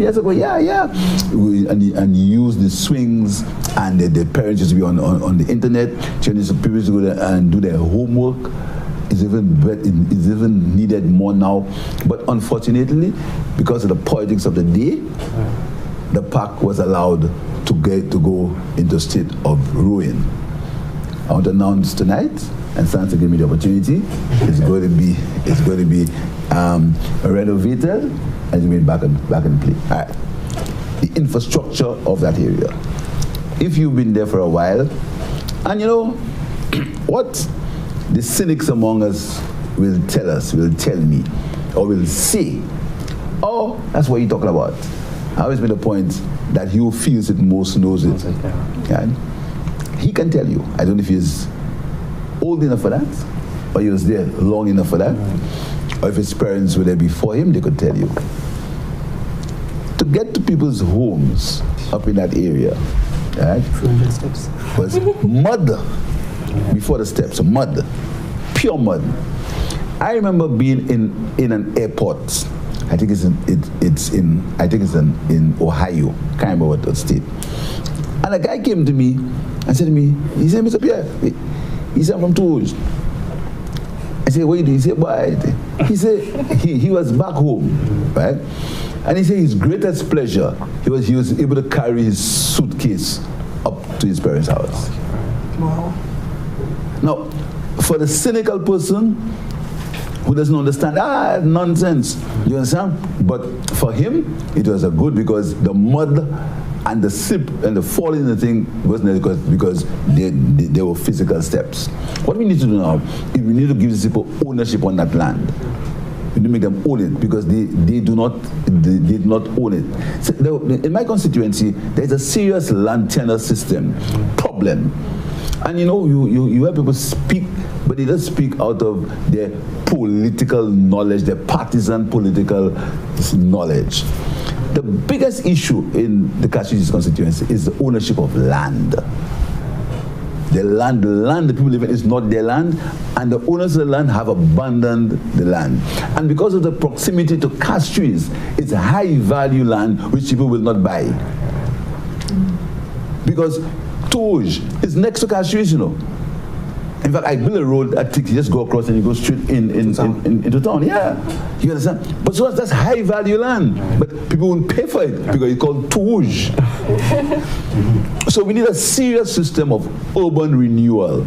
Speaker 4: years ago, yeah. And use the swings, and the parents used to be on the internet. People used to go there and do their homework. It's even needed more now. But unfortunately, because of the politics of the day, the park was allowed to go into a state of ruin. I want to announce tonight, and thanks for giving me the opportunity, it's going to be renovated and be back in play. All right. The infrastructure of that area. If you've been there for a while, And you know, what the cynics among us will tell me, or will say, oh, that's what you're talking about. I always made a point that he who feels it most knows it. And he can tell you. I don't know if he's old enough for that, or he was there long enough for that, or if his parents were there before him, they could tell you. To get to people's homes up in that area, right, was mud before the steps, mud, pure mud. I remember being in an airport. I think it's in Ohio. Can't remember what state. And a guy came to me and said to me, he said, Mr. Pierre, he said, I'm from Toulouse. I said, what do you do? He said, why? He said he was back home, right? And he said his greatest pleasure, he was able to carry his suitcase up to his parents' house. Wow. Now, for the cynical person who doesn't understand, nonsense, you understand? But for him, it was a good, because the mud and the slip and the fall in the thing wasn't because they were physical steps. What we need to do now is we need to give these people ownership on that land. We need to make them own it, because they did not own it. So in my constituency, there's a serious land tenure system problem. And you know, you hear people speak, but they don't speak out of their political knowledge, their partisan political knowledge. The biggest issue in the Cashews constituency is the ownership of land. The land the people live in is not their land, and the owners of the land have abandoned the land. And because of the proximity to Cashews, it's high value land which people will not buy. Because Touge is next to Cashews, you know. In fact, I built a road, I think you just go across and you go straight into town. Yeah, you understand? But so that's high value land, but people won't pay for it because it's called Touge. So we need a serious system of urban renewal,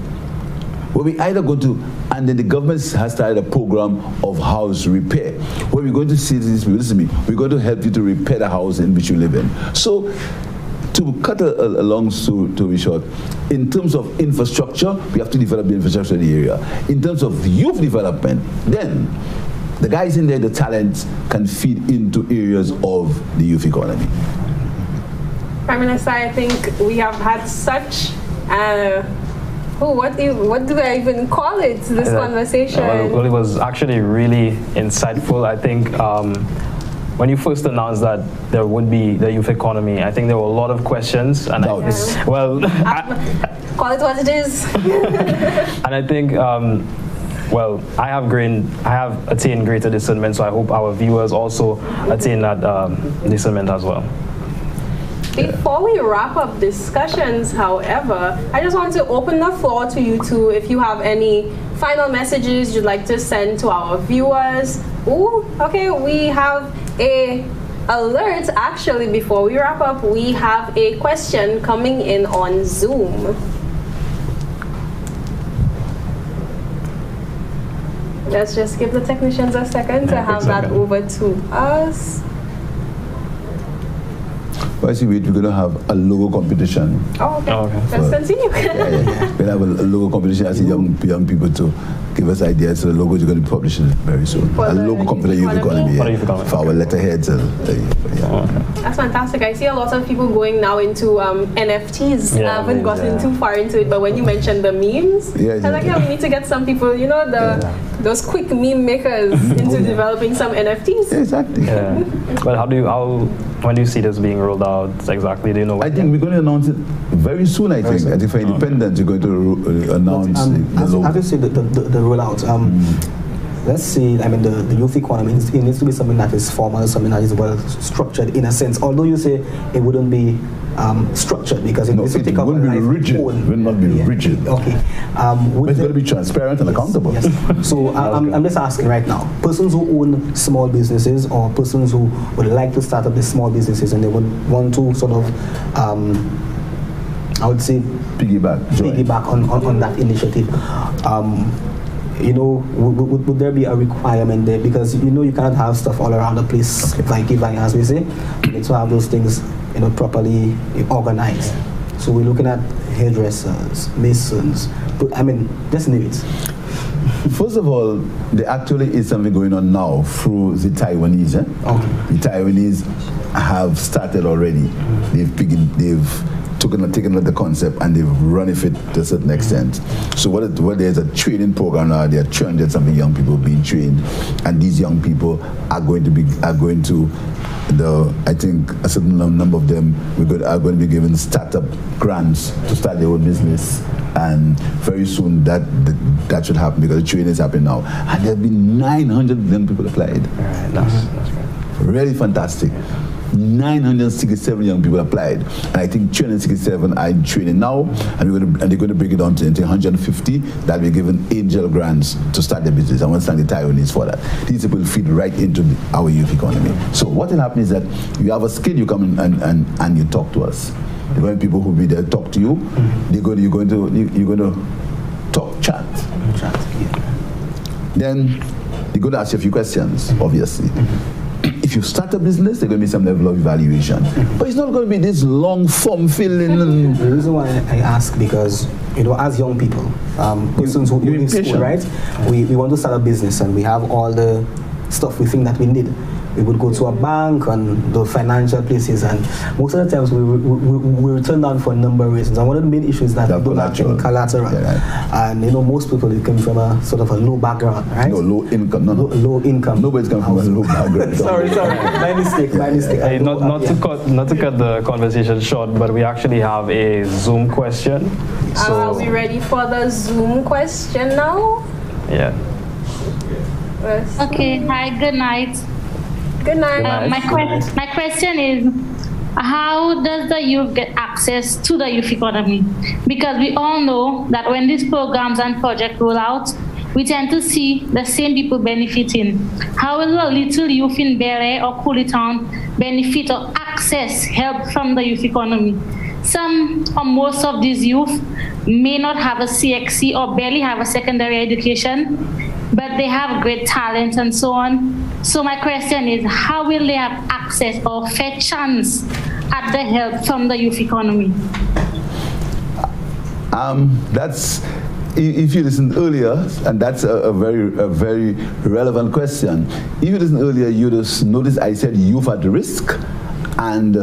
Speaker 4: where we either go to, and then the government has started a program of house repair, where we're going to see these people, listen to me, we're going to help you to repair the house in which you live in. So, to cut a long story short, in terms of infrastructure, we have to develop the infrastructure in the area. In terms of youth development, then the guys in there, the talents, can feed into areas of the youth economy.
Speaker 2: Prime Minister, I think we have had such, what do I even call it, this conversation?
Speaker 1: Well, it was actually really insightful. I think when you first announced that there would be the youth economy, I think there were a lot of questions. And
Speaker 2: call it what it is.
Speaker 1: And I think, well, I have attained greater discernment, so I hope our viewers also attain that discernment as well.
Speaker 2: Before we wrap up discussions, however, I just want to open the floor to you two if you have any final messages you'd like to send to our viewers. Ooh, okay, we have a alert actually. Before we wrap up, we have a question coming in on Zoom. Let's just give the technicians a second to have that over to us.
Speaker 4: Well, I see we're going to have a logo competition.
Speaker 2: Oh, okay. Let's continue.
Speaker 4: We're going to have a logo competition. I see young people to give us ideas. So the logos are going to be published very soon. A logo competition youth economy, for our letterheads.
Speaker 2: That's fantastic. I see a lot of people going now into NFTs. I haven't gotten too far into it, but when you mentioned the memes, I was like, we need to get some people, you know, those quick meme makers into developing some NFTs.
Speaker 4: Exactly.
Speaker 1: But when do you see this being rolled out exactly? Do you know?
Speaker 4: I think we're going to announce it very soon. I think for Independence, we're going to announce the logo.
Speaker 19: How do you say the rollout? Let's see, I mean, the youth economy, it needs to be something that is formal, something that is well structured in a sense. Although you say it wouldn't be structured because it needs to take up a life.
Speaker 4: It will not be rigid.
Speaker 19: Okay.
Speaker 4: But it's going to be transparent and accountable.
Speaker 19: Yes. So I'm just asking right now, persons who own small businesses or persons who would like to start up these small businesses and they would want to sort of, I would say, piggyback on that initiative. You know, would there be a requirement there? Because you know you cannot have stuff all around the place, like as we say. You need to have those things, you know, properly organized. So we're looking at hairdressers, masons, I mean, just name it.
Speaker 4: First of all, there actually is something going on now through the Taiwanese. Okay. The Taiwanese have started already. They've taken the concept and they've run it to a certain extent. So what there's a training program now. There are 200 something young people being trained, and these young people are going to I think a certain number of them are going to be given startup grants to start their own business, and very soon that should happen because the training is happening now. And there have been 900 young people applied.
Speaker 1: All right, that's great.
Speaker 4: Really fantastic. 967 young people applied, and I think 267 are in training now, and they're going to break it down to 150 that will be given angel grants to start their business. I want to thank the Taiwanese for that. These people feed right into our youth economy. So what will happen is that you have a skill, you come in and you talk to us. There are going to be people who will be there to talk to you. You're going to talk, chat. Then they're going to ask you a few questions, obviously. If you start a business, there's going to be some level of evaluation. But it's not going to be this long form filling.
Speaker 19: The reason why I ask, because, as young people, persons who in school, right? We want to start a business and we have all the stuff we think that we need. We would go to a bank and the financial places, and most of the times we return down for a number of reasons. And one of the main issues is that we don't have any collateral. Yeah. And most people, they come from a sort of a low background, right?
Speaker 4: No, low income.
Speaker 19: Low income.
Speaker 4: Nobody's coming from a low background.
Speaker 19: sorry. My mistake.
Speaker 1: Hey, not to cut the conversation short, but we actually have a Zoom question. So
Speaker 2: are we ready for the Zoom question now?
Speaker 1: Yeah.
Speaker 2: Yes.
Speaker 20: Okay. Hi. Good night.
Speaker 2: Good night.
Speaker 20: My question is, how does the youth get access to the youth economy? Because we all know that when these programs and projects roll out, we tend to see the same people benefiting. How will a little youth in Bel Air or Cooley Town benefit or access help from the youth economy? Some or most of these youth may not have a CXC or barely have a secondary education, but they have great talent and so on. So my question is, how will they have access or fair chance at the help from the youth economy?
Speaker 4: That's, if you listened earlier, and that's a very relevant question. If you listened earlier, you just noticed I said youth at risk and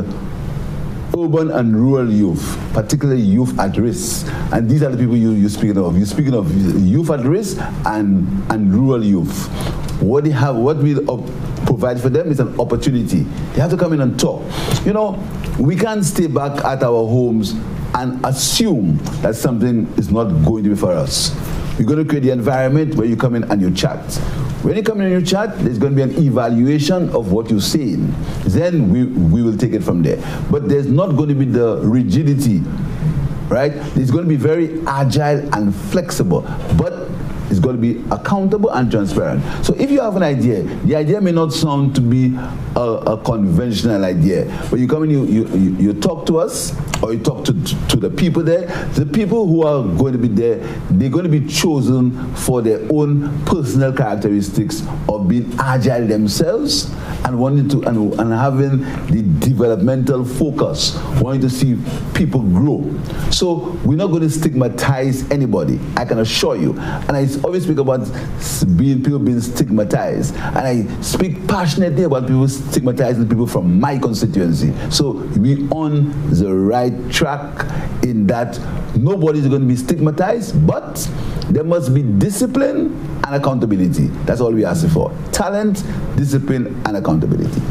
Speaker 4: urban and rural youth, particularly youth at risk. And these are the people you're speaking of. You're speaking of youth at risk and rural youth. What we provide for them is an opportunity. They have to come in and talk. We can't stay back at our homes and assume that something is not going to be for us. We're going to create the environment where you come in and you chat. When you come in and you chat, there's going to be an evaluation of what you're saying. Then we will take it from there. But there's not going to be the rigidity, right? It's going to be very agile and flexible. But it's going to be accountable and transparent. So if you have an idea, the idea may not sound to be a conventional idea, but you come in, you talk to us, or you talk to the people there. The people who are going to be there, they're going to be chosen for their own personal characteristics of being agile themselves and wanting to and having the developmental focus, wanting to see people grow. So we're not going to stigmatize anybody, I can assure you. And I always speak about people being stigmatized, and I speak passionately about people stigmatizing people from my constituency. So we're on the right track in that nobody's going to be stigmatized, but there must be discipline and accountability. That's all we ask for. Talent, discipline, and accountability.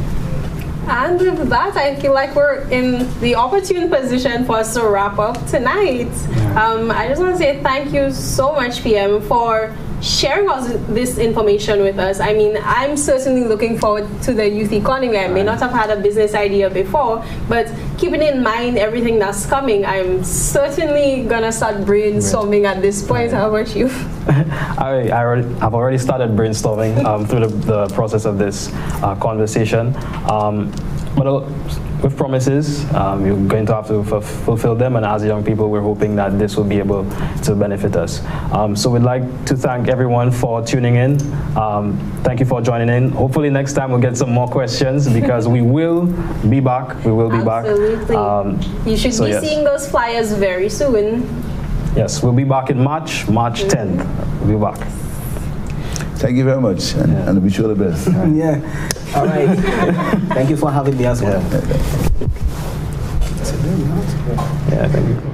Speaker 2: And with that, I feel like we're in the opportune position for us to wrap up tonight. I just want to say thank you so much, PM, for sharing this information with us. I mean, I'm certainly looking forward to the youth economy. I may not have had a business idea before, but keeping in mind everything that's coming, I'm certainly gonna start brainstorming at this point. How about you?
Speaker 1: I've already started brainstorming through the process of this conversation. But with promises, you're going to have to fulfill them, and as young people, we're hoping that this will be able to benefit us. So we'd like to thank everyone for tuning in. Thank you for joining in. Hopefully next time we'll get some more questions, because we will be back. We will be back.
Speaker 2: Absolutely. You should be seeing those flyers very soon.
Speaker 1: Yes, we'll be back in March 10th. We'll be back.
Speaker 4: Thank you very much, and wish you all the best.
Speaker 19: Yeah. All right. Thank you for having me as well.
Speaker 1: Yeah, thank you.